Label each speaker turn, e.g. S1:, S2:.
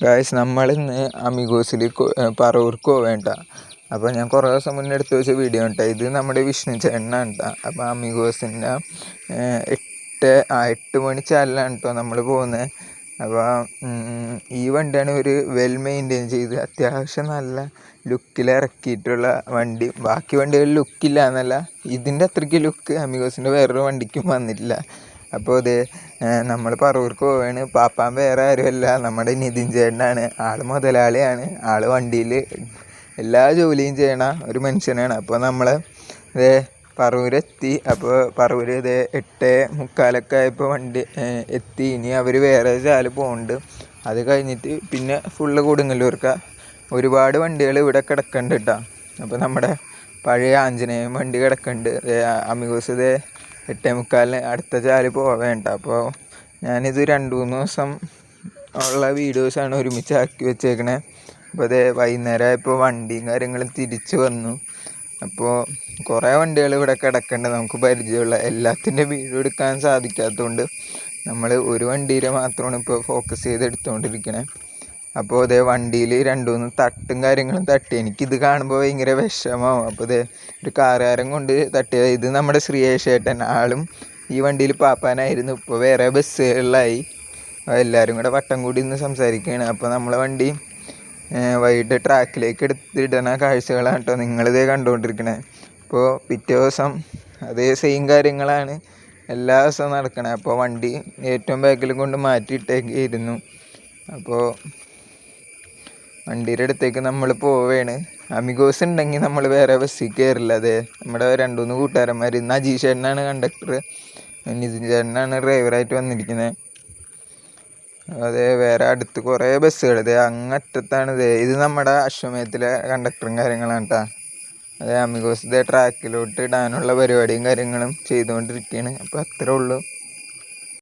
S1: Guys, നമ്മളിന്ന് അമിഗോസിൽ പറവൂർക്ക് പോവേണ്ട. അപ്പോൾ ഞാൻ കുറേ ദിവസം മുന്നേ എടുത്ത് വെച്ച വീഡിയോ കേട്ടോ. ഇത് നമ്മുടെ വിഷ്ണു ചേട്ടനാണ് കേട്ടോ. അപ്പോൾ അമിഗോസിൻ്റെ 8 മണി ചാനലാണ് കേട്ടോ നമ്മൾ പോകുന്നത്. അപ്പോൾ ഈ വണ്ടിയാണ് ഒരു വെൽ മെയിൻറ്റെയിൻ ചെയ്ത് അത്യാവശ്യം നല്ല ലുക്കിൽ ഇറക്കിയിട്ടുള്ള വണ്ടി. ബാക്കി വണ്ടികൾ ലുക്കില്ല എന്നല്ല, ഇതിൻ്റെ അത്രയ്ക്ക് ലുക്ക് അമിഗോസിൻ്റെ വേറൊരു വണ്ടിക്കും വന്നിട്ടില്ല. അപ്പോൾ ഇത് നമ്മൾ പറവൂർക്ക് പോവുകയാണ്. പാപ്പാൻ വേറെ ആരുമല്ല, നമ്മുടെ നിതിൻ ചേട്ടനാണ്. ആൾ മുതലാളിയാണ്. ആൾ വണ്ടിയിൽ എല്ലാ ജോലിയും ചെയ്യണ ഒരു മനുഷ്യനാണ്. അപ്പോൾ നമ്മൾ ഇതേ പറവൂരെത്തി. അപ്പോൾ പറവൂർ ഇതേ 8:45 ആയപ്പോൾ വണ്ടി എത്തി. ഇനി അവർ വേറെ ചാല് പോകുന്നുണ്ട്. അത് കഴിഞ്ഞിട്ട് പിന്നെ ഫുള്ള് കൊടുങ്ങല്ലൂർക്ക. ഒരുപാട് വണ്ടികൾ ഇവിടെ കിടക്കുന്നുണ്ട് കേട്ടോ. അപ്പോൾ നമ്മുടെ പഴയ ആഞ്ജനേയം വണ്ടി കിടക്കുന്നുണ്ട്. അമിഗോസ് ഇതേ 8:45 അടുത്ത ചാല് പോവേണ്ട. അപ്പോൾ ഞാനിത് 2-3 ദിവസം ഉള്ള വീഡിയോസാണ് ഒരുമിച്ച് ആക്കി വെച്ചേക്കണേ. അപ്പോൾ അതേ വൈകുന്നേരമായപ്പോൾ വണ്ടിയും കാര്യങ്ങളും തിരിച്ചു വന്നു. അപ്പോൾ കുറേ വണ്ടികൾ ഇവിടെ കിടക്കേണ്ടത് നമുക്ക് പരിചയമുള്ള എല്ലാത്തിൻ്റെ വീഡിയോ എടുക്കാൻ സാധിക്കാത്തതുകൊണ്ട് നമ്മൾ ഒരു വണ്ടിയിൽ മാത്രമാണ് ഇപ്പോൾ ഫോക്കസ് ചെയ്ത് എടുത്തുകൊണ്ടിരിക്കണേ. അപ്പോൾ അതേ വണ്ടിയിൽ 2-3 തട്ടും കാര്യങ്ങളും തട്ടി. എനിക്കിത് കാണുമ്പോൾ ഭയങ്കര വിഷമമാവും. അപ്പോൾ ഇതേ ഒരു കാറുകാരൻ കൊണ്ട് തട്ടിയത്. ഇത് നമ്മുടെ ശ്രീയേഷ് ഏട്ടൻ. ആളും ഈ വണ്ടിയിൽ പാപ്പാനായിരുന്നു. ഇപ്പോൾ വേറെ ബസ്സുകളിലായി. എല്ലാവരും കൂടെ വട്ടം കൂടി ഇന്ന് സംസാരിക്കുകയാണ്. അപ്പോൾ നമ്മളെ വണ്ടി വൈകിട്ട് ട്രാക്കിലേക്ക് എടുത്തിടണ കാഴ്ചകളാണ് കേട്ടോ നിങ്ങളിതേ കണ്ടുകൊണ്ടിരിക്കണേ. അപ്പോൾ പിറ്റേ ദിവസം അതേ സെയിം കാര്യങ്ങളാണ് എല്ലാ ദിവസവും നടക്കണേ. അപ്പോൾ വണ്ടി ഏറ്റവും ബാക്കിൽ കൊണ്ട് മാറ്റിയിട്ടേക്കായിരുന്നു. അപ്പോൾ വണ്ടിയുടെ അടുത്തേക്ക് നമ്മൾ പോവുകയാണ്. അമിഗോസ് ഉണ്ടെങ്കിൽ നമ്മൾ വേറെ ബസ്സിൽ കയറില്ല. അതെ നമ്മുടെ 2-3 കൂട്ടുകാരന്മാർ. ഇന്ന് അജീഷ് ചേട്ടനാണ് കണ്ടക്ടർ, നിതിൻ ചേട്ടനാണ് ഡ്രൈവറായിട്ട് വന്നിരിക്കുന്നത്. അതെ വേറെ അടുത്ത് കുറേ ബസ്സുകൾ. ഇതേ അങ്ങറ്റത്താണ്. ഇത് നമ്മുടെ അശ്വമേധത്തിലെ കണ്ടക്ടറും കാര്യങ്ങളാണ് കേട്ടോ. അതെ അമിഗോസ് ഇതേ ട്രാക്കിലോട്ട് ഇടാനുള്ള പരിപാടിയും കാര്യങ്ങളും ചെയ്തുകൊണ്ടിരിക്കുകയാണ്. അപ്പോൾ അത്രേ ഉള്ളൂ.